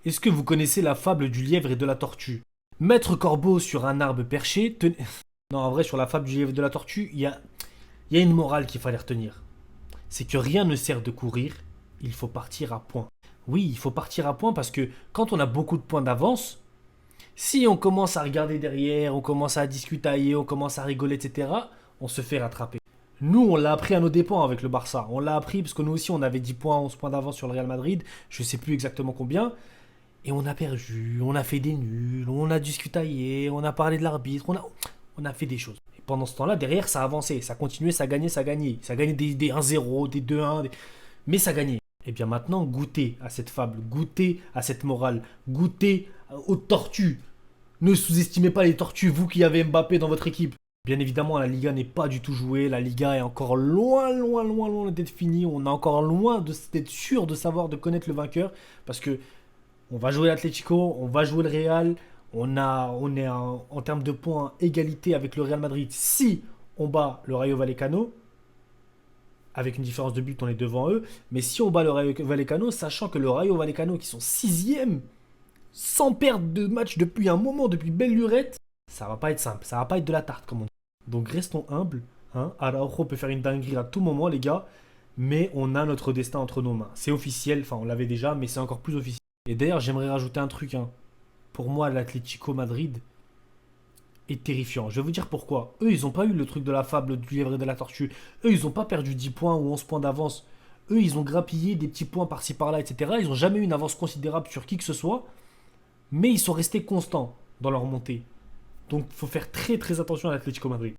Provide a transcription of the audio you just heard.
Est-ce que vous connaissez la fable du lièvre et de la tortue? Maître Corbeau sur un arbre perché Non, en vrai, sur la fable du lièvre et de la tortue, il y a une morale qu'il fallait retenir. C'est que rien ne sert de courir, il faut partir à point. Oui, il faut partir à point parce que quand on a beaucoup de points d'avance, si on commence à regarder derrière, on commence à discutailler, on commence à rigoler, etc., on se fait rattraper. Nous, on l'a appris à nos dépens avec le Barça. On l'a appris parce que nous aussi, on avait 10 points, 11 points d'avance sur le Real Madrid. Je ne sais plus exactement combien. Et on a perdu, on a fait des nuls, on a discutaillé, on a parlé de l'arbitre, on a fait des choses. Et pendant ce temps-là, derrière, ça avançait, ça continuait, ça gagnait, ça gagnait. Ça gagnait des 1-0, des 2-1, mais ça gagnait. Et bien maintenant, goûtez à cette fable, goûtez à cette morale, goûtez aux tortues. Ne sous-estimez pas les tortues, vous qui avez Mbappé dans votre équipe. Bien évidemment, la Liga n'est pas du tout jouée. La Liga est encore loin, loin, loin, loin d'être finie. On est encore loin d'être sûr de savoir, de connaître le vainqueur. Parce que on va jouer l'Atlético, on va jouer le Real. On est en termes de points égalité avec le Real Madrid. Si on bat le Rayo Vallecano, avec une différence de but, on est devant eux. Mais si on bat le Rayo Vallecano, sachant que le Rayo Vallecano, qui sont sixième, sans perdre de match depuis un moment, depuis belle lurette, ça va pas être simple. Ça va pas être de la tarte, comme on dit. Donc restons humbles. Hein. Araujo peut faire une dinguerie à tout moment, les gars. Mais on a notre destin entre nos mains. C'est officiel, enfin on l'avait déjà, mais c'est encore plus officiel. Et d'ailleurs, j'aimerais rajouter un truc. Hein. Pour moi, l'Atlético Madrid est terrifiant. Je vais vous dire pourquoi. Eux, ils n'ont pas eu le truc de la fable du lièvre et de la tortue. Eux, ils n'ont pas perdu 10 points ou 11 points d'avance. Eux, ils ont grappillé des petits points par-ci par-là, etc. Ils n'ont jamais eu une avance considérable sur qui que ce soit. Mais ils sont restés constants dans leur montée. Donc, il faut faire très très attention à l'Atlético Madrid.